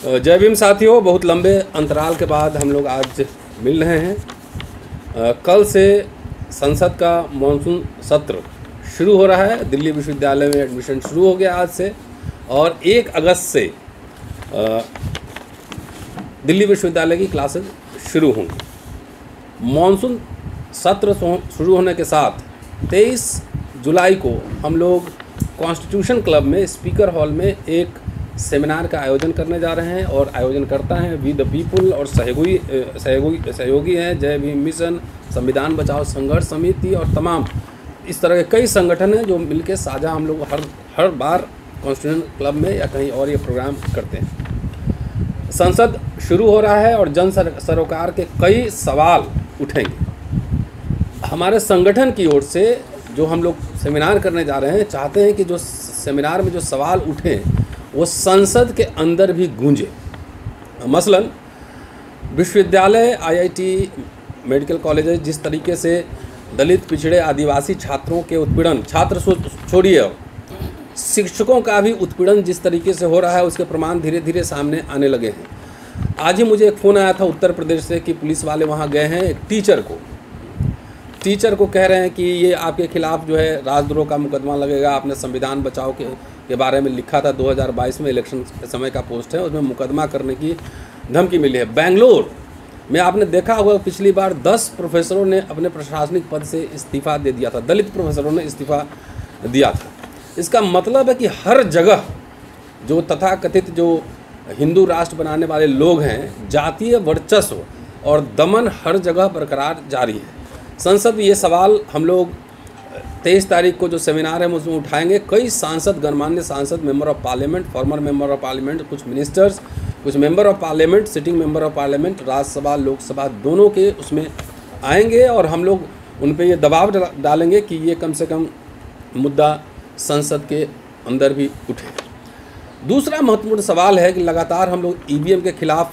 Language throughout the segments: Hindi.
जय भीम साथियों, बहुत लंबे अंतराल के बाद हम लोग आज मिल रहे हैं। कल से संसद का मानसून सत्र शुरू हो रहा है। दिल्ली विश्वविद्यालय में एडमिशन शुरू हो गया आज से, और 1 अगस्त से दिल्ली विश्वविद्यालय की क्लासेस शुरू होंगी। मानसून सत्र शुरू होने के साथ 23 जुलाई को हम लोग कॉन्स्टिट्यूशन क्लब में स्पीकर हॉल में एक सेमिनार का आयोजन करने जा रहे हैं, और आयोजन करता है वी द पीपुल, और सहयोगी हैं जय भीम मिशन, संविधान बचाओ संघर्ष समिति और तमाम इस तरह के कई संगठन हैं जो मिलकर साझा हम लोग हर बार कॉन्स्टिट्यूशन क्लब में या कहीं और ये प्रोग्राम करते हैं। संसद शुरू हो रहा है और जन सरोकार के कई सवाल उठेंगे। हमारे संगठन की ओर से जो हम लोग सेमिनार करने जा रहे हैं, चाहते हैं कि जो सेमिनार में जो सवाल उठें वो संसद के अंदर भी गूंजे। मसलन विश्वविद्यालय, आईआईटी, मेडिकल कॉलेजेस जिस तरीके से दलित, पिछड़े, आदिवासी छात्रों के उत्पीड़न, छात्र छोड़िए, शिक्षकों का भी उत्पीड़न जिस तरीके से हो रहा है, उसके प्रमाण धीरे धीरे सामने आने लगे हैं। आज ही मुझे एक फ़ोन आया था उत्तर प्रदेश से कि पुलिस वाले वहाँ गए हैं, एक टीचर को कह रहे हैं कि ये आपके खिलाफ़ जो है राजद्रोह का मुकदमा लगेगा, आपने संविधान बचाओ के बारे में लिखा था, 2022 में इलेक्शन के समय का पोस्ट है, उसमें मुकदमा करने की धमकी मिली है। बेंगलोर में आपने देखा होगा पिछली बार 10 प्रोफेसरों ने अपने प्रशासनिक पद से इस्तीफ़ा दे दिया था, दलित प्रोफेसरों ने इस्तीफ़ा दिया था। इसका मतलब है कि हर जगह जो तथाकथित जो हिंदू राष्ट्र बनाने वाले लोग हैं, जातीय वर्चस्व और दमन हर जगह बरकरार जारी है। संसद ये सवाल हम लोग 23 तारीख को जो सेमिनार है उसमें उठाएंगे। कई सांसद, गणमान्य सांसद, member of parliament, farmer member of parliament, कुछ मिनिस्टर्स, कुछ member of parliament, sitting member of parliament, Rajya Sabha, Lok Sabha दोनों के उसमें आएंगे, और हम लोग उन पर ये दबाव डालेंगे कि ये कम से कम मुद्दा संसद के अंदर भी उठे। दूसरा महत्वपूर्ण सवाल है कि लगातार हम लोग ईवीएम के खिलाफ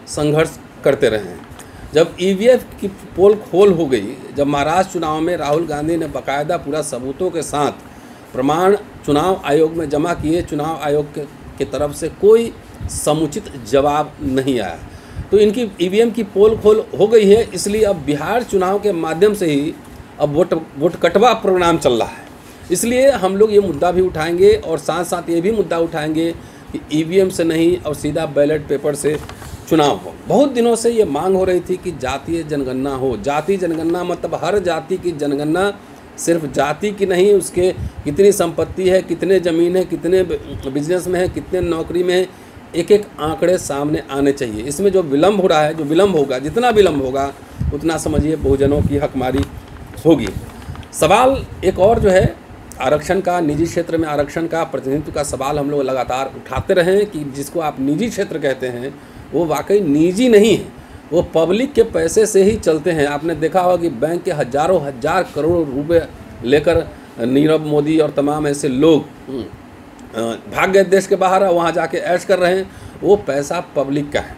संघर्ष करते रहे हैं। जब ईवीएम की पोल खोल हो गई, जब महाराष्ट्र चुनाव में राहुल गांधी ने बाकायदा पूरा सबूतों के साथ प्रमाण चुनाव आयोग में जमा किए, चुनाव आयोग के तरफ से कोई समुचित जवाब नहीं आया, तो इनकी ईवीएम की पोल खोल हो गई है। इसलिए अब बिहार चुनाव के माध्यम से ही अब वोट कटवा प्रोग्राम चल रहा है। इसलिए हम लोग ये मुद्दा भी उठाएंगे, और साथ साथ ये भी मुद्दा उठाएंगे कि ईवीएम से नहीं और सीधा बैलेट पेपर से चुनाव हो। बहुत दिनों से ये मांग हो रही थी कि जातीय जनगणना हो। जातीय जनगणना मतलब हर जाति की जनगणना, सिर्फ जाति की नहीं, उसके कितनी संपत्ति है, कितने ज़मीन है, कितने बिजनेस में है, कितने नौकरी में है, एक एक आंकड़े सामने आने चाहिए। इसमें जो विलम्ब हो रहा है, जो विलम्ब होगा, जितना विलम्ब होगा उतना समझिए बहुजनों की हकमारी होगी। सवाल एक और जो है आरक्षण का, निजी क्षेत्र में आरक्षण का, प्रतिनिधित्व का सवाल हम लोग लगातार उठाते रहें कि जिसको आप निजी क्षेत्र कहते हैं वो वाकई निजी नहीं है, वो पब्लिक के पैसे से ही चलते हैं। आपने देखा होगा कि बैंक के हजारों हजार करोड़ रुपए लेकर नीरव मोदी और तमाम ऐसे लोग भाग गए देश के बाहर, वहाँ जाके ऐश कर रहे हैं। वो पैसा पब्लिक का है।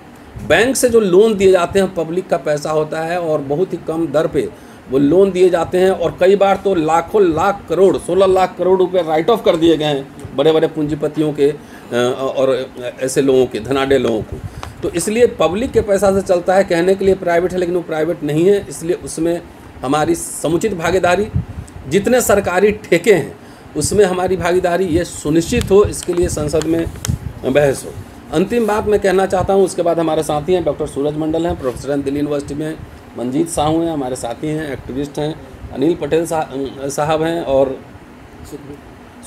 बैंक से जो लोन दिए जाते हैं पब्लिक का पैसा होता है, और बहुत ही कम दर पे वो लोन दिए जाते हैं, और कई बार तो लाखों लाख करोड़, 16 लाख करोड़ रुपए राइट ऑफ कर दिए गए हैं बड़े बड़े पूंजीपतियों के और ऐसे लोगों के, धनाढ़ लोगों को। तो इसलिए पब्लिक के पैसा से चलता है। कहने के लिए प्राइवेट है, लेकिन वो प्राइवेट नहीं है। इसलिए उसमें हमारी समुचित भागीदारी, जितने सरकारी ठेके हैं उसमें हमारी भागीदारी ये सुनिश्चित हो, इसके लिए संसद में बहस हो। अंतिम बात मैं कहना चाहता हूँ, उसके बाद हमारे साथी हैं डॉक्टर सूरज मंडल हैं, प्रोफेसर हैं दिल्ली यूनिवर्सिटी में, मंजीत साहू हैं हमारे साथी हैं, एक्टिविस्ट हैं, अनिल पटेल साहब हैं, और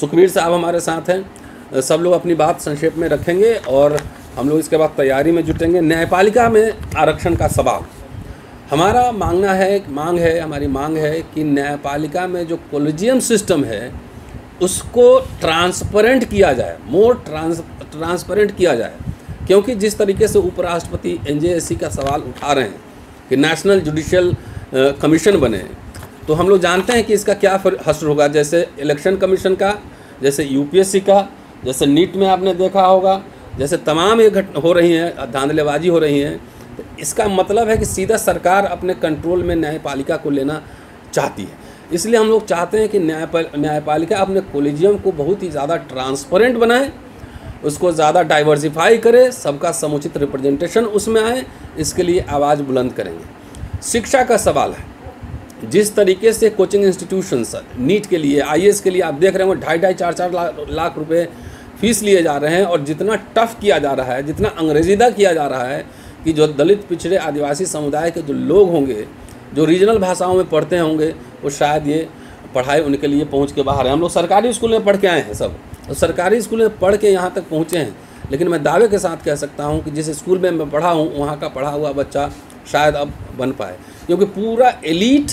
सुखबीर साहब हमारे साथ हैं। सब लोग अपनी बात संक्षेप में रखेंगे और हम लोग इसके बाद तैयारी में जुटेंगे। न्यायपालिका में आरक्षण का सवाल हमारा हमारी मांग है कि न्यायपालिका में जो कोलेजियम सिस्टम है उसको ट्रांसपेरेंट किया जाए, मोर ट्रांसपेरेंट किया जाए। क्योंकि जिस तरीके से उपराष्ट्रपति एनजेएससी का सवाल उठा रहे हैं कि नेशनल जुडिशियल कमीशन बने, तो हम लोग जानते हैं कि इसका क्या हश्र होगा। जैसे इलेक्शन कमीशन का, जैसे यूपीएससी का, जैसे नीट में आपने देखा होगा, जैसे तमाम ये हो रही हैं, धांधलेबाजी हो रही हैं। तो इसका मतलब है कि सीधा सरकार अपने कंट्रोल में न्यायपालिका को लेना चाहती है। इसलिए हम लोग चाहते हैं कि न्यायपालिका अपने कोलेजियम को बहुत ही ज़्यादा ट्रांसपेरेंट बनाए, उसको ज़्यादा डाइवर्सिफाई करे, सबका समुचित रिप्रेजेंटेशन उसमें आए, इसके लिए आवाज़ बुलंद करेंगे। शिक्षा का सवाल है, जिस तरीके से कोचिंग इंस्टीट्यूशंस नीट के लिए, IAS के लिए आप देख रहे हो 2.5 4 लाख रुपए फीस लिए जा रहे हैं, और जितना टफ किया जा रहा है, जितना अंग्रेजीदा किया जा रहा है कि जो दलित पिछड़े आदिवासी समुदाय के जो लोग होंगे, जो रीजनल भाषाओं में पढ़ते होंगे, वो शायद ये पढ़ाई उनके लिए पहुंच के बाहर है। हम लोग सरकारी स्कूल में पढ़ के आए हैं सब, तो सरकारी स्कूल में पढ़ के यहाँ तक पहुँचे हैं, लेकिन मैं दावे के साथ कह सकता हूँ कि जिस स्कूल में मैं पढ़ा हूँ वहाँ का पढ़ा हुआ बच्चा शायद अब बन पाए, क्योंकि पूरा एलीट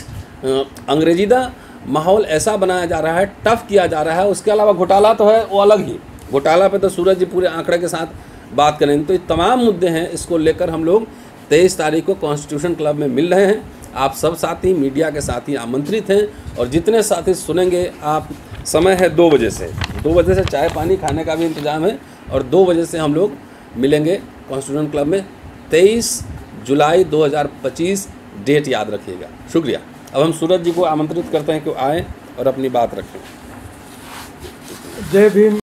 अंग्रेजीदा माहौल ऐसा बनाया जा रहा है, टफ किया जा रहा है। उसके अलावा घोटाला तो है, वो अलग ही, घोटाला पे तो सूरज जी पूरे आंकड़े के साथ बात करेंगे। तो ये तमाम मुद्दे हैं, इसको लेकर हम लोग 23 तारीख को कॉन्स्टिट्यूशन क्लब में मिल रहे हैं। आप सब साथी, मीडिया के साथी आमंत्रित हैं, और जितने साथी सुनेंगे आप, समय है 2 बजे से, 2 बजे से चाय पानी खाने का भी इंतजाम है, और 2 बजे से हम लोग मिलेंगे कॉन्स्टिट्यूशन क्लब में। 23 जुलाई 2025 डेट याद रखिएगा। शुक्रिया। अब हम सूरज जी को आमंत्रित करते हैं कि आएँ और अपनी बात रखें। जय भीम,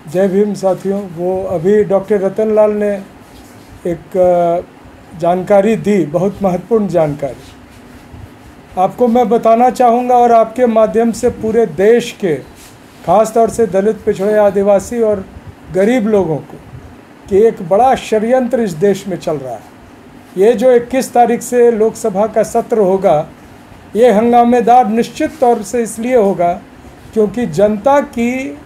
जय भीम साथियों। वो अभी डॉक्टर रतन लाल ने एक जानकारी दी, बहुत महत्वपूर्ण जानकारी। आपको मैं बताना चाहूँगा, और आपके माध्यम से पूरे देश के, खास तौर से दलित, पिछड़े, आदिवासी और गरीब लोगों को, कि एक बड़ा षड्यंत्र इस देश में चल रहा है। ये जो 21 तारीख से लोकसभा का सत्र होगा, ये हंगामेदार निश्चित तौर से इसलिए होगा क्योंकि जनता की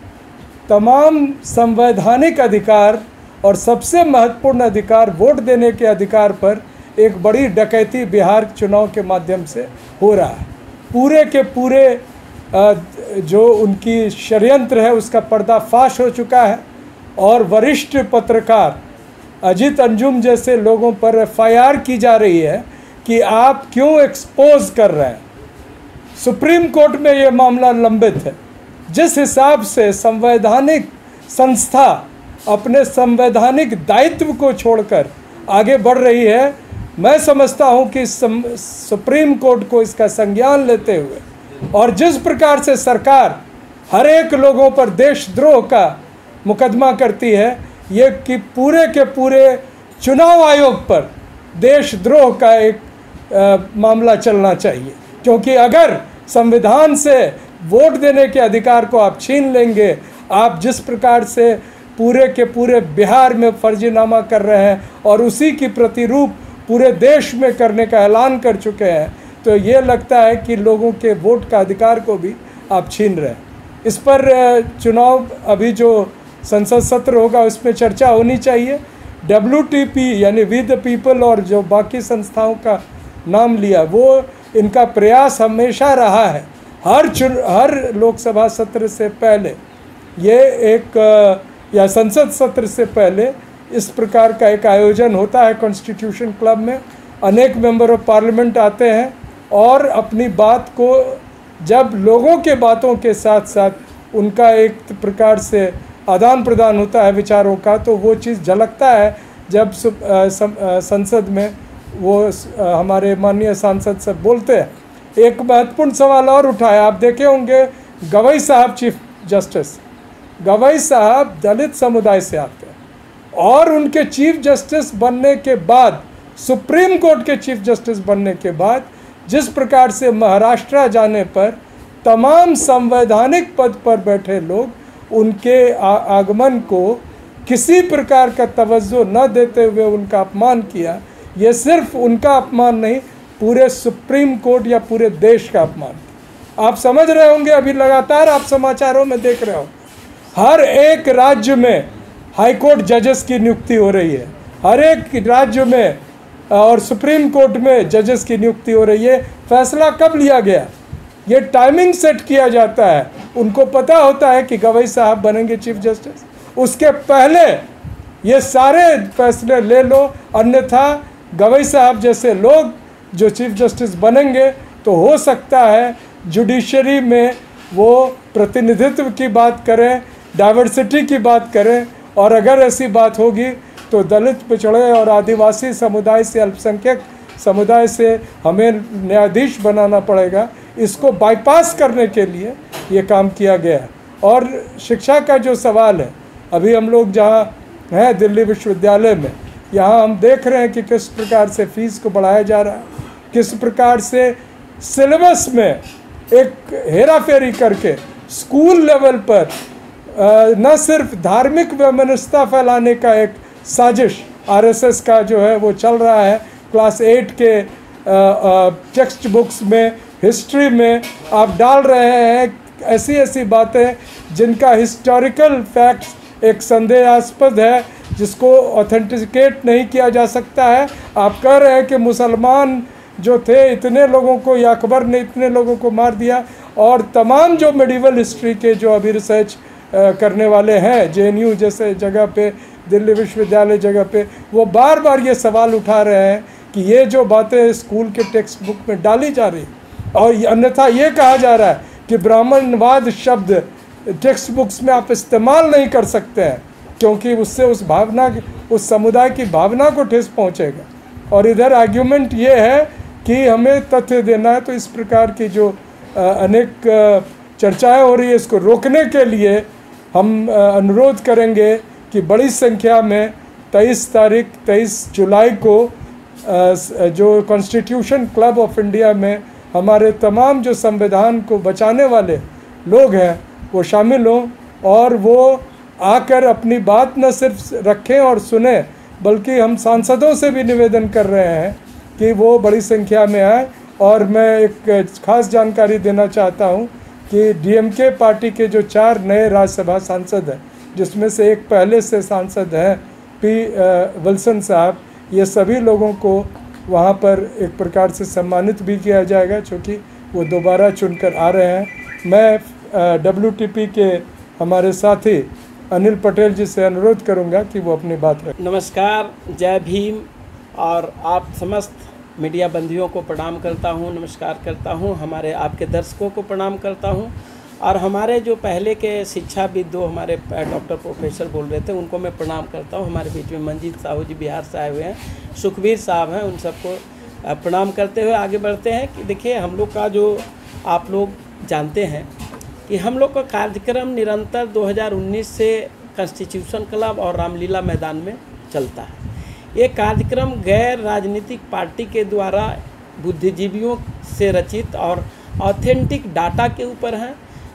तमाम संवैधानिक अधिकार और सबसे महत्वपूर्ण अधिकार, वोट देने के अधिकार पर एक बड़ी डकैती बिहार चुनाव के माध्यम से हो रहा है। पूरे के पूरे जो उनकी षड्यंत्र है उसका पर्दाफाश हो चुका है, और वरिष्ठ पत्रकार अजीत अंजुम जैसे लोगों पर FIR की जा रही है कि आप क्यों एक्सपोज कर रहे हैं। सुप्रीम कोर्ट में ये मामला लंबित है। जिस हिसाब से संवैधानिक संस्था अपने संवैधानिक दायित्व को छोड़कर आगे बढ़ रही है, मैं समझता हूं कि सुप्रीम कोर्ट को इसका संज्ञान लेते हुए, और जिस प्रकार से सरकार हर एक लोगों पर देशद्रोह का मुकदमा करती है, ये कि पूरे के पूरे चुनाव आयोग पर देशद्रोह का एक मामला चलना चाहिए। क्योंकि अगर संविधान से वोट देने के अधिकार को आप छीन लेंगे, आप जिस प्रकार से पूरे के पूरे बिहार में फर्जीनामा कर रहे हैं और उसी की प्रतिरूप पूरे देश में करने का ऐलान कर चुके हैं, तो ये लगता है कि लोगों के वोट का अधिकार को भी आप छीन रहे हैं। इस पर चुनाव, अभी जो संसद सत्र होगा उसमें चर्चा होनी चाहिए। WTP यानी वी द पीपल और जो बाकी संस्थाओं का नाम लिया, वो इनका प्रयास हमेशा रहा है, हर लोकसभा सत्र से पहले ये एक या संसद सत्र से पहले इस प्रकार का एक आयोजन होता है कॉन्स्टिट्यूशन क्लब में। अनेक मेंबर ऑफ पार्लियामेंट आते हैं और अपनी बात को, जब लोगों के बातों के साथ साथ उनका एक प्रकार से आदान प्रदान होता है विचारों का, तो वो चीज़ झलकता है जब संसद में वो हमारे माननीय सांसद सब बोलते हैं। एक महत्वपूर्ण सवाल और उठाया, आप देखे होंगे गवई साहब चीफ जस्टिस, गवई साहब दलित समुदाय से आते हैं, और उनके चीफ जस्टिस बनने के बाद, सुप्रीम कोर्ट के चीफ जस्टिस बनने के बाद, जिस प्रकार से महाराष्ट्र जाने पर तमाम संवैधानिक पद पर बैठे लोग उनके आगमन को किसी प्रकार का तवज्जो न देते हुए उनका अपमान किया, ये सिर्फ उनका अपमान नहीं, पूरे सुप्रीम कोर्ट या पूरे देश का अपमान। आप समझ रहे होंगे, अभी लगातार आप समाचारों में देख रहे हो, हर एक राज्य में हाई कोर्ट जजेस की नियुक्ति हो रही है, हर एक राज्य में और सुप्रीम कोर्ट में जजेस की नियुक्ति हो रही है। फैसला कब लिया गया? ये टाइमिंग सेट किया जाता है, उनको पता होता है कि गवई साहब बनेंगे चीफ जस्टिस, उसके पहले ये सारे फैसले ले लो, अन्यथा गवई साहब जैसे लोग जो चीफ जस्टिस बनेंगे तो हो सकता है जुडिशरी में वो प्रतिनिधित्व की बात करें, डाइवर्सिटी की बात करें, और अगर ऐसी बात होगी तो दलित, पिछड़े और आदिवासी समुदाय से, अल्पसंख्यक समुदाय से हमें न्यायाधीश बनाना पड़ेगा। इसको बाईपास करने के लिए ये काम किया गया है। और शिक्षा का जो सवाल है, अभी हम लोग जहाँ हैं दिल्ली विश्वविद्यालय में, यहाँ हम देख रहे हैं कि किस प्रकार से फीस को बढ़ाया जा रहा है, किस प्रकार से सिलेबस में एक हेरा फेरी करके स्कूल लेवल पर न सिर्फ धार्मिक वैमनस्यता फैलाने का एक साजिश आरएसएस का जो है वो चल रहा है। क्लास 8 के टेक्स्ट बुक्स में, हिस्ट्री में आप डाल रहे हैं ऐसी ऐसी बातें जिनका हिस्टोरिकल फैक्ट्स एक संदेहास्पद है, जिसको ऑथेंटिकेट नहीं किया जा सकता है। आप कह रहे हैं कि मुसलमान जो थे इतने लोगों को, या अकबर ने इतने लोगों को मार दिया, और तमाम जो मेडिवल हिस्ट्री के जो अभी रिसर्च करने वाले हैं जेएनयू जैसे जगह पे, दिल्ली विश्वविद्यालय जगह पे, वो बार बार ये सवाल उठा रहे हैं कि ये जो बातें स्कूल के टेक्स्ट बुक में डाली जा रही, और अन्यथा ये कहा जा रहा है कि ब्राह्मणवाद शब्द टेक्स्ट बुक्स में आप इस्तेमाल नहीं कर सकते हैं क्योंकि उससे उस समुदाय की भावना को ठेस पहुंचेगा। और इधर आर्ग्यूमेंट ये है कि हमें तथ्य देना है। तो इस प्रकार की जो अनेक चर्चाएं हो रही है, इसको रोकने के लिए हम अनुरोध करेंगे कि बड़ी संख्या में 23 जुलाई को जो कॉन्स्टिट्यूशन क्लब ऑफ इंडिया में हमारे तमाम जो संविधान को बचाने वाले लोग हैं वो शामिल हों, और वो आकर अपनी बात न सिर्फ रखें और सुने, बल्कि हम सांसदों से भी निवेदन कर रहे हैं कि वो बड़ी संख्या में आए। और मैं एक खास जानकारी देना चाहता हूं कि डीएमके पार्टी के जो 4 नए राज्यसभा सांसद हैं, जिसमें से एक पहले से सांसद हैं पी विल्सन साहब, ये सभी लोगों को वहाँ पर एक प्रकार से सम्मानित भी किया जाएगा क्योंकि वो दोबारा चुनकर आ रहे हैं। मैं WTP के हमारे साथी अनिल पटेल जी से अनुरोध करूंगा कि वो अपनी बात रखें। नमस्कार, जय भीम, और आप समस्त मीडिया बंधुओं को प्रणाम करता हूं, नमस्कार करता हूं, हमारे आपके दर्शकों को प्रणाम करता हूं, और हमारे जो पहले के शिक्षाविद दो हमारे डॉक्टर प्रोफेसर बोल रहे थे उनको मैं प्रणाम करता हूं। हमारे बीच में मंजीत साहू जी बिहार से आए हुए हैं, सुखबीर साहब हैं, उन सबको प्रणाम करते हुए आगे बढ़ते हैं। कि देखिए, हम लोग का जो आप लोग जानते हैं कि हम लोग का कार्यक्रम निरंतर 2019 से कॉन्स्टिट्यूशन क्लब और रामलीला मैदान में चलता है। ये कार्यक्रम गैर राजनीतिक पार्टी के द्वारा बुद्धिजीवियों से रचित और ऑथेंटिक डाटा के ऊपर हैं।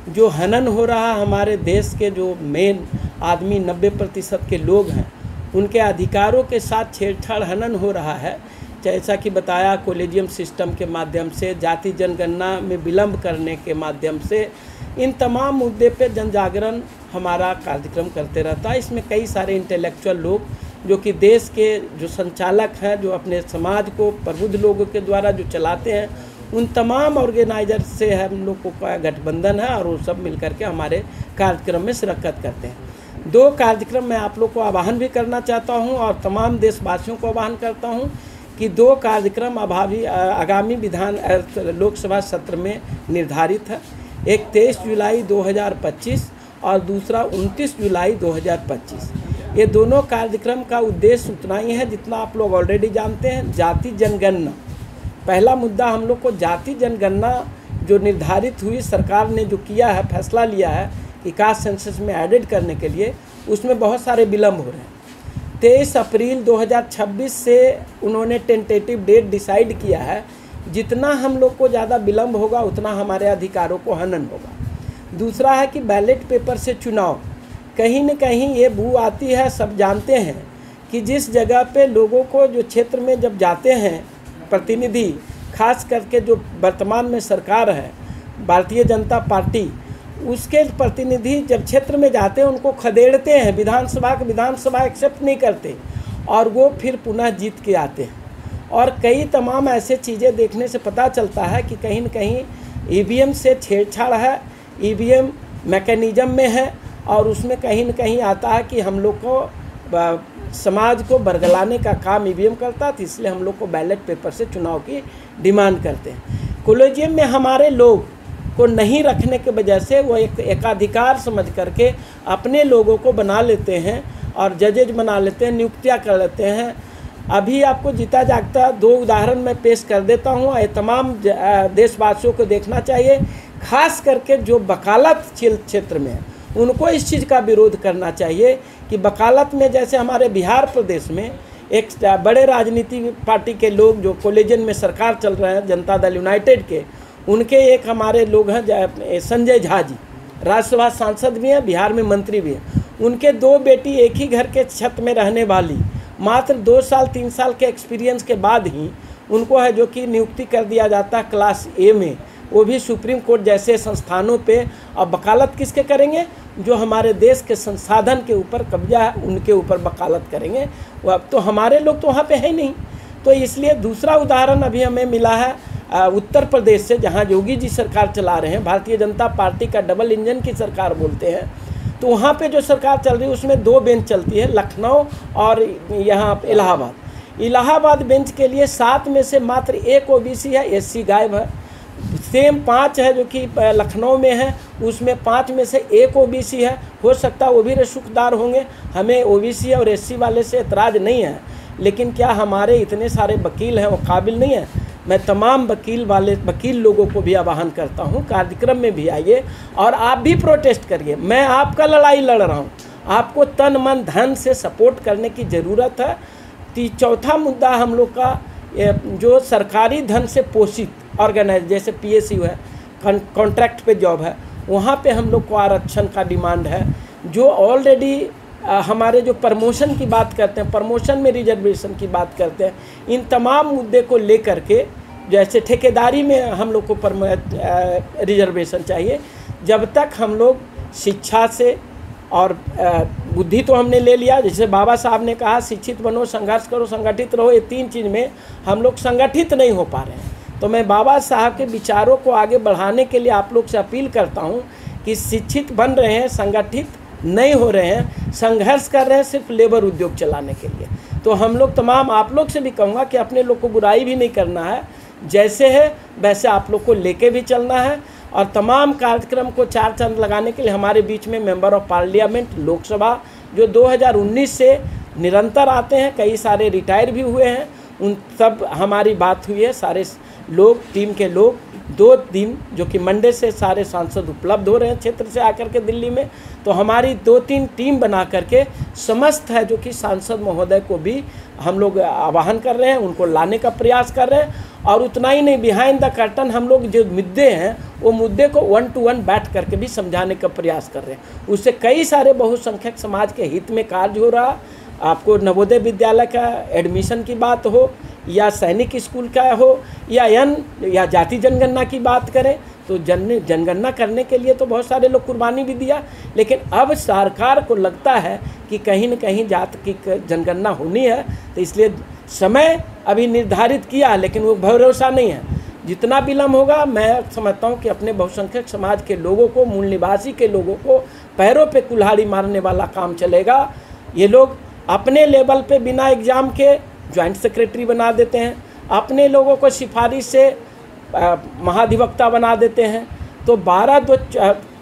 जो हनन हो रहा हमारे देश के जो मेन आदमी 90% के लोग हैं, उनके अधिकारों के साथ छेड़छाड़ हनन हो रहा है। जैसा कि बताया, कॉलेजियम सिस्टम के माध्यम से, जाति जनगणना में विलम्ब करने के माध्यम से, इन तमाम मुद्दे पे जन जागरण हमारा कार्यक्रम करते रहता है। इसमें कई सारे इंटेलेक्चुअल लोग जो कि देश के जो संचालक हैं, जो अपने समाज को प्रबुद्ध लोगों के द्वारा जो चलाते हैं, उन तमाम ऑर्गेनाइजर से हम लोग का गठबंधन है, और वो सब मिलकर के हमारे कार्यक्रम में शिरकत करते हैं। 2 कार्यक्रम मैं आप लोग को आह्वान भी करना चाहता हूं, और तमाम देशवासियों को आह्वान करता हूं कि 2 कार्यक्रम आगामी लोकसभा सत्र में निर्धारित है। एक 23 जुलाई 2025 और दूसरा 29 जुलाई 2025। ये दोनों कार्यक्रम का उद्देश्य उतना ही है जितना आप लोग ऑलरेडी जानते हैं, जाति जनगणना। पहला मुद्दा हम लोग को जाति जनगणना जो निर्धारित हुई, सरकार ने जो किया है, फैसला लिया है कि कास्ट सेंसस में एडेड करने के लिए, उसमें बहुत सारे विलम्ब हो रहे हैं। 23 अप्रैल 2026 से उन्होंने टेंटेटिव डेट डिसाइड किया है। जितना हम लोग को ज़्यादा विलम्ब होगा उतना हमारे अधिकारों को हनन होगा। दूसरा है कि बैलेट पेपर से चुनाव, कहीं न कहीं ये बू आती है। सब जानते हैं कि जिस जगह पे लोगों को, जो क्षेत्र में जब जाते हैं प्रतिनिधि, खास करके जो वर्तमान में सरकार है भारतीय जनता पार्टी, उसके प्रतिनिधि जब क्षेत्र में जाते हैं उनको खदेड़ते हैं, विधानसभा एक्सेप्ट नहीं करते, और वो फिर पुनः जीत के आते हैं। और कई तमाम ऐसे चीज़ें देखने से पता चलता है कि कहीं न कहीं ईवीएम से छेड़छाड़ है, ईवीएम मैकेनिज़्म में है, और उसमें कहीं न कहीं आता है कि हम लोग को समाज को बरगलाने का काम ईवीएम करता है। इसलिए हम लोग को बैलेट पेपर से चुनाव की डिमांड करते हैं। कॉलेजियम में हमारे लोग को नहीं रखने के वजह से वो एक एकाधिकार समझ करके अपने लोगों को बना लेते हैं और जजेज बना लेते हैं, नियुक्तियाँ कर लेते हैं। अभी आपको जीता जागता 2 उदाहरण मैं पेश कर देता हूँ। ये तमाम देशवासियों को देखना चाहिए, खास करके जो वकालत क्षेत्र में है उनको इस चीज़ का विरोध करना चाहिए कि वकालत में, जैसे हमारे बिहार प्रदेश में एक बड़े राजनीतिक पार्टी के लोग जो कोलिजन में सरकार चल रहे हैं, जनता दल यूनाइटेड के, उनके एक हमारे लोग हैं संजय झा जी, राज्यसभा सांसद भी हैं, बिहार में मंत्री भी हैं। उनके 2 बेटी एक ही घर के छत में रहने वाली, मात्र 2 साल 3 साल के एक्सपीरियंस के बाद ही उनको है जो कि नियुक्ति कर दिया जाता है क्लास ए में, वो भी सुप्रीम कोर्ट जैसे संस्थानों पे। अब वकालत किसके करेंगे? जो हमारे देश के संसाधन के ऊपर कब्जा है उनके ऊपर वकालत करेंगे। वो अब तो हमारे लोग तो वहाँ पे है ही नहीं। तो इसलिए दूसरा उदाहरण अभी हमें मिला है उत्तर प्रदेश से, जहाँ योगी जी सरकार चला रहे हैं, भारतीय जनता पार्टी का डबल इंजन की सरकार बोलते हैं। तो वहाँ पे जो सरकार चल रही है उसमें 2 बेंच चलती है, लखनऊ और यहाँ इलाहाबाद बेंच के लिए 7 में से मात्र 1 ओबीसी है, एससी गायब है। सेम 5 है जो कि लखनऊ में है, उसमें 5 में से 1 ओबीसी है। हो सकता है वो भी रसूखदार होंगे, हमें ओबीसी और एससी वाले से एतराज़ नहीं है, लेकिन क्या हमारे इतने सारे वकील हैं वो काबिल नहीं है? मैं तमाम वकील लोगों को भी आह्वान करता हूं, कार्यक्रम में भी आइए और आप भी प्रोटेस्ट करिए। मैं आपका लड़ाई लड़ रहा हूं, आपको तन मन धन से सपोर्ट करने की ज़रूरत है। चौथा मुद्दा हम लोग का जो सरकारी धन से पोषित ऑर्गेनाइज, जैसे पीएसयू है, कॉन्ट्रैक्ट पे जॉब है, वहाँ पे हम लोग को आरक्षण का डिमांड है। जो ऑलरेडी हमारे जो प्रमोशन की बात करते हैं, प्रमोशन में रिजर्वेशन की बात करते हैं, इन तमाम मुद्दे को लेकर के, जैसे ठेकेदारी में हम लोग को रिजर्वेशन चाहिए। जब तक हम लोग शिक्षा से और बुद्धि तो हमने ले लिया, जैसे बाबा साहब ने कहा शिक्षित बनो, संघर्ष करो, संगठित रहो, ये 3 चीज़ में हम लोग संगठित नहीं हो पा रहे हैं। तो मैं बाबा साहब के विचारों को आगे बढ़ाने के लिए आप लोग से अपील करता हूँ कि शिक्षित बन रहे हैं, संगठित नहीं हो रहे हैं, संघर्ष कर रहे हैं सिर्फ लेबर उद्योग चलाने के लिए। तो हम लोग तमाम आप लोग से भी कहूँगा कि अपने लोग को बुराई भी नहीं करना है, जैसे है वैसे आप लोग को लेके भी चलना है। और तमाम कार्यक्रम को 4 चांद लगाने के लिए हमारे बीच में मेंबर ऑफ पार्लियामेंट लोकसभा जो 2019 से निरंतर आते हैं, कई सारे रिटायर भी हुए हैं, उन सब हमारी बात हुई है। सारे लोग, टीम के लोग 2 दिन जो कि मंडे से सारे सांसद उपलब्ध हो रहे हैं क्षेत्र से आकर के दिल्ली में। तो हमारी 2-3 टीम बना करके समस्त है जो कि सांसद महोदय को भी हम लोग आह्वान कर रहे हैं, उनको लाने का प्रयास कर रहे हैं। और उतना ही नहीं, बिहाइंड द कर्टन हम लोग जो मुद्दे हैं वो मुद्दे को 1 to 1 बैठ करके भी समझाने का प्रयास कर रहे हैं। उससे कई सारे बहुसंख्यक समाज के हित में कार्य हो रहा। आपको नवोदय विद्यालय का एडमिशन की बात हो, या सैनिक स्कूल का हो, या जाति जनगणना की बात करें, तो जनगणना करने के लिए तो बहुत सारे लोग कुर्बानी भी दिया, लेकिन अब सरकार को लगता है कि कहीं न कहीं जात की जनगणना होनी है। तो इसलिए समय अभी निर्धारित किया, लेकिन वो भरोसा नहीं है। जितना विलम्ब होगा, मैं समझता हूँ कि अपने बहुसंख्यक समाज के लोगों को, मूल निवासी के लोगों को पैरों पे कुल्हाड़ी मारने वाला काम चलेगा। ये लोग अपने लेवल पे बिना एग्ज़ाम के ज्वाइंट सेक्रेटरी बना देते हैं, अपने लोगों को सिफारिश से महाधिवक्ता बना देते हैं। तो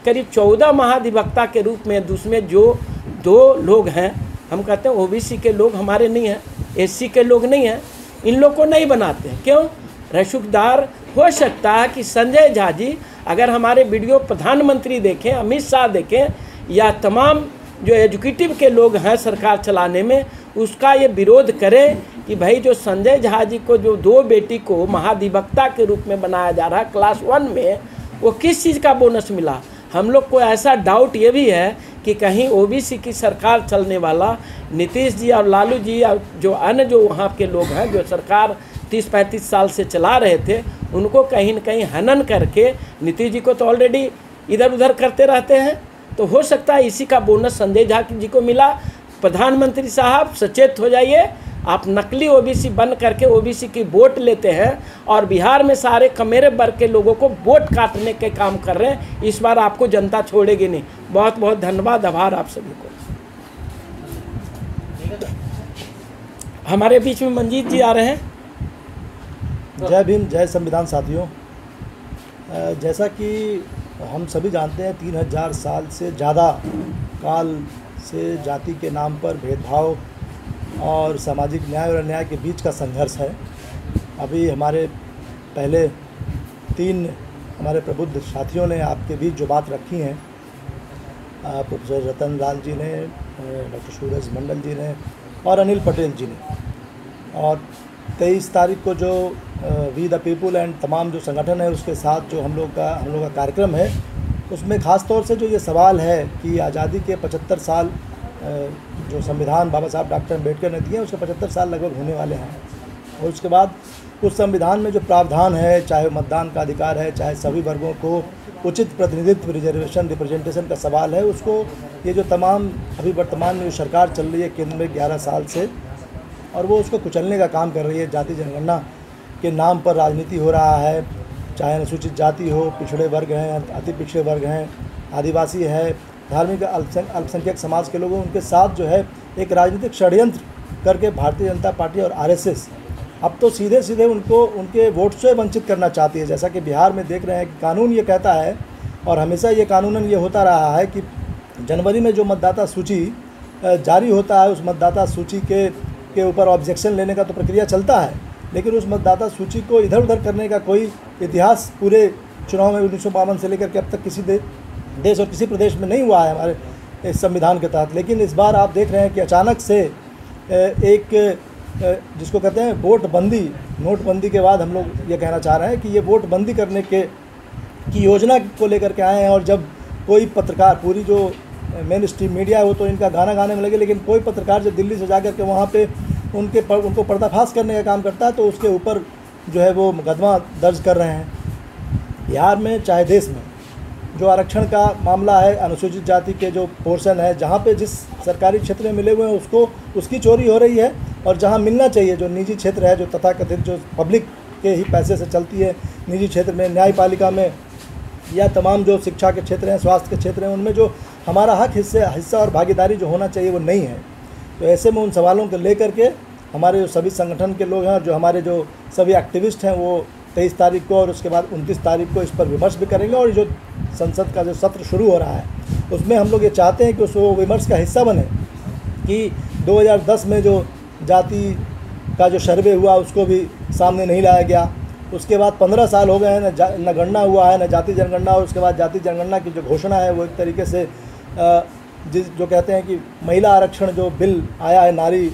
करीब 14 महाधिवक्ता के रूप में उसमें जो 2 लोग हैं, हम कहते हैं ओबीसी के लोग हमारे नहीं हैं, एससी के लोग नहीं हैं, इन लोग को नहीं बनाते हैं। क्यों? रसूखदार हो सकता है कि संजय झा जी अगर हमारे वीडियो प्रधानमंत्री देखें, अमित शाह देखें, या तमाम जो एजुकेटिव के लोग हैं सरकार चलाने में, उसका ये विरोध करें कि भाई जो संजय झा जी को जो 2 बेटी को महाधिवक्ता के रूप में बनाया जा रहा है क्लास 1 में, वो किस चीज़ का बोनस मिला। हम लोग को ऐसा डाउट ये भी है कि कहीं ओबीसी की सरकार चलने वाला नीतीश जी और लालू जी और जो अन्य जो वहाँ के लोग हैं जो सरकार 30-35 साल से चला रहे थे, उनको कहीं न कहीं हनन करके, नीतीश जी को तो ऑलरेडी इधर उधर करते रहते हैं, तो हो सकता है इसी का बोनस संजय झा जी को मिला। प्रधानमंत्री साहब सचेत हो जाइए, आप नकली ओबीसी बन करके ओबीसी की वोट लेते हैं और बिहार में सारे कमेरे वर्ग के लोगों को वोट काटने के काम कर रहे हैं। इस बार आपको जनता छोड़ेगी नहीं। बहुत बहुत धन्यवाद, आभार आप सभी को। हमारे बीच में मंजीत जी आ रहे हैं। जय भीम, जय संविधान साथियों। जैसा कि हम सभी जानते हैं 3000 साल से ज़्यादा काल से जाति के नाम पर भेदभाव और सामाजिक न्याय और अन्याय के बीच का संघर्ष है। अभी हमारे पहले 3 हमारे प्रबुद्ध साथियों ने आपके बीच जो बात रखी हैं, प्रोफेसर रतन लाल जी ने, डॉक्टर सूरज मंडल जी ने और अनिल पटेल जी ने। और 23 तारीख को जो वी द पीपुल एंड तमाम जो संगठन है उसके साथ जो हम लोग का कार्यक्रम है, उसमें ख़ास तौर से जो ये सवाल है कि आज़ादी के 75 साल जो संविधान बाबा साहब डॉक्टर अम्बेडकर ने दिए उसके 75 साल लगभग होने वाले हैं। और उसके बाद उस संविधान में जो प्रावधान है, चाहे मतदान का अधिकार है, चाहे सभी वर्गों को उचित प्रतिनिधित्व, रिप्रेजेंटेशन का सवाल है, उसको ये जो तमाम अभी वर्तमान में जो सरकार चल रही है केंद्र में 11 साल से, और वो उसको कुचलने का काम कर रही है। जाति जनगणना के नाम पर राजनीति हो रहा है, चाहे अनुसूचित जाति हो, पिछड़े वर्ग हैं, अति पिछड़े वर्ग हैं, आदिवासी है, धार्मिक अल्पसंख्यक समाज के लोगों उनके साथ जो है एक राजनीतिक षड्यंत्र करके भारतीय जनता पार्टी और आरएसएस अब तो सीधे सीधे उनको उनके वोट से वंचित करना चाहती है। जैसा कि बिहार में देख रहे हैं कि कानून ये कहता है, और हमेशा ये कानूनन ये होता रहा है कि जनवरी में जो मतदाता सूची जारी होता है, उस मतदाता सूची के ऊपर ऑब्जेक्शन लेने का तो प्रक्रिया चलता है, लेकिन उस मतदाता सूची को इधर उधर करने का कोई इतिहास पूरे चुनाव में 1952 से लेकर के अब तक किसी देश और किसी प्रदेश में नहीं हुआ है हमारे इस संविधान के तहत। लेकिन इस बार आप देख रहे हैं कि अचानक से एक जिसको कहते हैं नोटबंदी के बाद हम लोग ये कहना चाह रहे हैं कि ये वोटबंदी करने की योजना को लेकर के आए हैं। और जब कोई पत्रकार, पूरी जो मेन स्ट्रीम मीडिया है वो तो इनका गाना गाने में लगे, लेकिन कोई पत्रकार जब दिल्ली से जा कर के वहाँ पे उनको पर्दाफाश करने का काम करता है तो उसके ऊपर जो है वो मुकदमा दर्ज कर रहे हैं। बिहार में चाहे देश में जो आरक्षण का मामला है, अनुसूचित जाति के जो पोर्शन है, जहाँ पे जिस सरकारी क्षेत्र में मिले हुए हैं उसकी चोरी हो रही है, और जहाँ मिलना चाहिए जो निजी क्षेत्र है, जो तथाकथित जो पब्लिक के ही पैसे से चलती है निजी क्षेत्र में, न्यायपालिका में या तमाम जो शिक्षा के क्षेत्र हैं, स्वास्थ्य के क्षेत्र हैं, उनमें जो हमारा हक हिस्सा और भागीदारी जो होना चाहिए वो नहीं है। तो ऐसे में उन सवालों को लेकर के हमारे जो सभी संगठन के लोग हैं और जो हमारे जो सभी एक्टिविस्ट हैं वो 23 तारीख को और उसके बाद 29 तारीख को इस पर विमर्श भी करेंगे। और जो संसद का जो सत्र शुरू हो रहा है उसमें हम लोग ये चाहते हैं कि उस विमर्श का हिस्सा बने कि 2010 में जो जाति का जो सर्वे हुआ उसको भी सामने नहीं लाया गया। उसके बाद 15 साल हो गए हैं, न गणना हुआ है, न जाति जनगणना। और उसके बाद जाति जनगणना की जो घोषणा है वो एक तरीके से जो कहते हैं कि महिला आरक्षण जो बिल आया है, नारी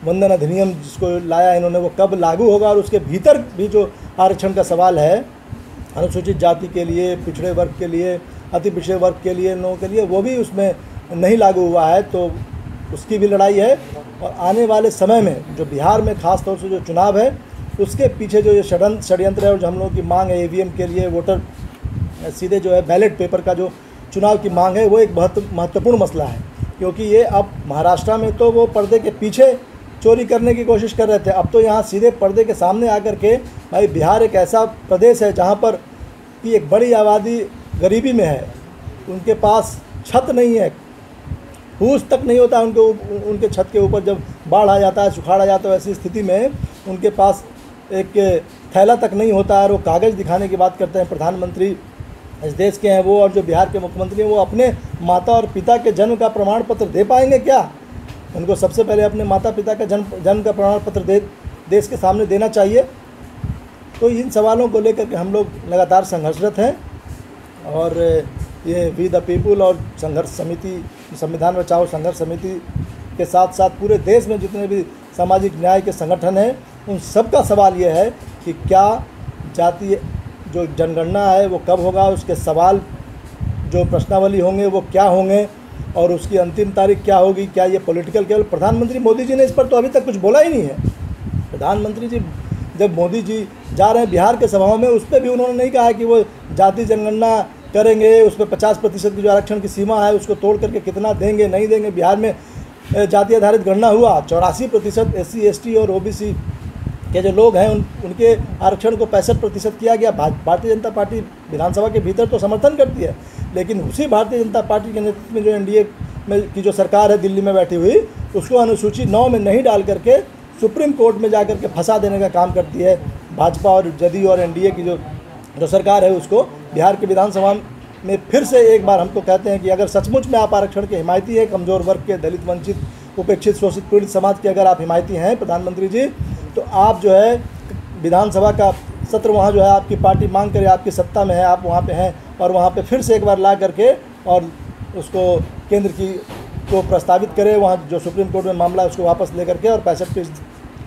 वंदन अधिनियम जिसको लाया है इन्होंने, वो कब लागू होगा, और उसके भीतर भी जो आरक्षण का सवाल है अनुसूचित जाति के लिए, पिछड़े वर्ग के लिए, अति पिछड़े वर्ग के लिए, लोगों के लिए, वो भी उसमें नहीं लागू हुआ है। तो उसकी भी लड़ाई है। और आने वाले समय में जो बिहार में ख़ास तौर से जो चुनाव है उसके पीछे जो ये षड्यंत्र है और जो हम लोगों की मांग है ईवीएम के लिए, वोटर सीधे जो है बैलेट पेपर का जो चुनाव की मांग है, वो एक बहुत महत्वपूर्ण मसला है। क्योंकि ये अब महाराष्ट्र में तो वो पर्दे के पीछे चोरी करने की कोशिश कर रहे थे, अब तो यहाँ सीधे पर्दे के सामने आकर के भाई बिहार एक ऐसा प्रदेश है जहाँ पर कि एक बड़ी आबादी गरीबी में है, उनके पास छत नहीं है, फूस तक नहीं होता उनके छत के ऊपर जब बाढ़ आ जाता है, सुखाड़ आ जाता है, ऐसी स्थिति में उनके पास एक थैला तक नहीं होता है। वो कागज़ दिखाने की बात करते हैं। प्रधानमंत्री इस देश के हैं वो, और जो बिहार के मुख्यमंत्री हैं वो अपने माता और पिता के जन्म का प्रमाण पत्र दे पाएंगे क्या? उनको सबसे पहले अपने माता पिता का जन्म का प्रमाण पत्र देश के सामने देना चाहिए। तो इन सवालों को लेकर के हम लोग लगातार संघर्षरत हैं। और ये वी द पीपुल और संघर्ष समिति, संविधान बचाओ संघर्ष समिति के साथ साथ पूरे देश में जितने भी सामाजिक न्याय के संगठन हैं उन सब का सवाल ये है कि क्या जातीय जो जनगणना है वो कब होगा, उसके सवाल जो प्रश्नावली होंगे वो क्या होंगे, और उसकी अंतिम तारीख क्या होगी। क्या ये पॉलिटिकल, केवल प्रधानमंत्री मोदी जी ने इस पर तो अभी तक कुछ बोला ही नहीं है। प्रधानमंत्री जी जब मोदी जी जा रहे हैं बिहार के सभाओं में, उस पर भी उन्होंने नहीं कहा कि वो जाति जनगणना करेंगे, उस पर 50% की जो आरक्षण की सीमा है उसको तोड़ करके कितना देंगे नहीं देंगे। बिहार में जाति आधारित गणना हुआ, 84% SC ST और OBC के जो लोग हैं उनके आरक्षण को 65% किया गया। भारतीय जनता पार्टी विधानसभा के भीतर तो समर्थन करती है, लेकिन उसी भारतीय जनता पार्टी के नेतृत्व में जो NDA में की जो सरकार है दिल्ली में बैठी हुई, उसको अनुसूची 9 में नहीं डाल करके सुप्रीम कोर्ट में जा करके फंसा देने का काम करती है। भाजपा और जदयू और NDA की जो सरकार है उसको बिहार की विधानसभा में फिर से एक बार हम तो कहते हैं कि अगर सचमुच में आप आरक्षण के हिमायती है, कमज़ोर वर्ग के, दलित, वंचित, उपेक्षित, शोषित, पीड़ित समाज के अगर आप हिमायती हैं प्रधानमंत्री जी, तो आप जो है विधानसभा का सत्र वहाँ जो है आपकी पार्टी मांग करे, आपकी सत्ता में है, आप वहाँ पे हैं, और वहाँ पे फिर से एक बार ला करके और उसको केंद्र की को प्रस्तावित करे, वहाँ जो सुप्रीम कोर्ट में मामला है उसको वापस लेकर के, और 65%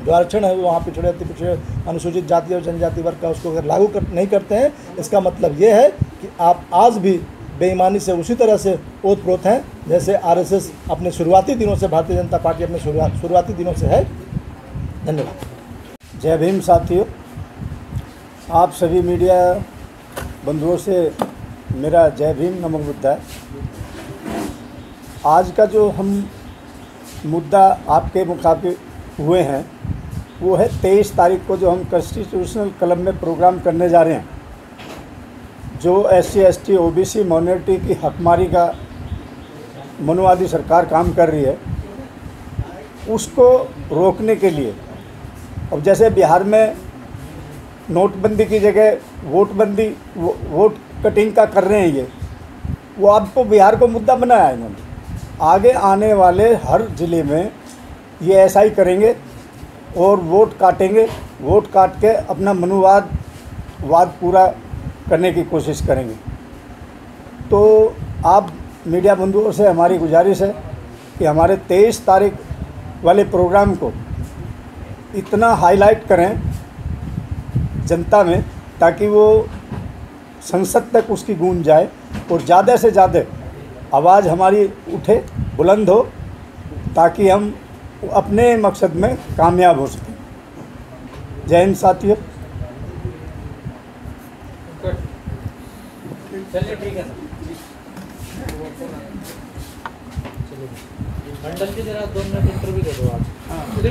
जो आरक्षण है वो वहाँ पिछड़े अति पिछड़े अनुसूचित जाति और जनजाति वर्ग का उसको अगर लागू नहीं करते हैं, इसका मतलब ये है कि आप आज भी बेईमानी से उसी तरह से ओतप्रोत हैं जैसे आरएसएस अपने शुरुआती दिनों से, भारतीय जनता पार्टी अपने शुरुआती दिनों से है। धन्यवाद। जय भीम साथियों, आप सभी मीडिया बंधुओं से मेरा जय भीम नमो बुद्धाय। आज का जो हम मुद्दा आपके मुखातिब हुए हैं वो है 23 तारीख को जो हम कॉन्स्टिट्यूशनल क्लब में प्रोग्राम करने जा रहे हैं, जो SC ST OBC माइनॉरिटी की हकमारी का मनुवादी सरकार काम कर रही है, उसको रोकने के लिए। अब जैसे बिहार में नोटबंदी की जगह वोट कटिंग का कर रहे हैं, ये वो आपको बिहार को मुद्दा बनाया है इन्होंने। आगे आने वाले हर ज़िले में ये ऐसा ही करेंगे और वोट काटेंगे, वोट काट के अपना वाद पूरा करने की कोशिश करेंगे। तो आप मीडिया बंधुओं से हमारी गुजारिश है कि हमारे 23 तारीख वाले प्रोग्राम को इतना हाईलाइट करें जनता में, ताकि वो संसद तक उसकी गूंज जाए और ज़्यादा से ज़्यादा आवाज़ हमारी उठे, बुलंद हो, ताकि हम अपने मकसद में कामयाब हो सकें। जय हिंद साथियों। चलिए ठीक है सर। मंडल की जरा 2 मिनट इंटरव्यू दे दो आप।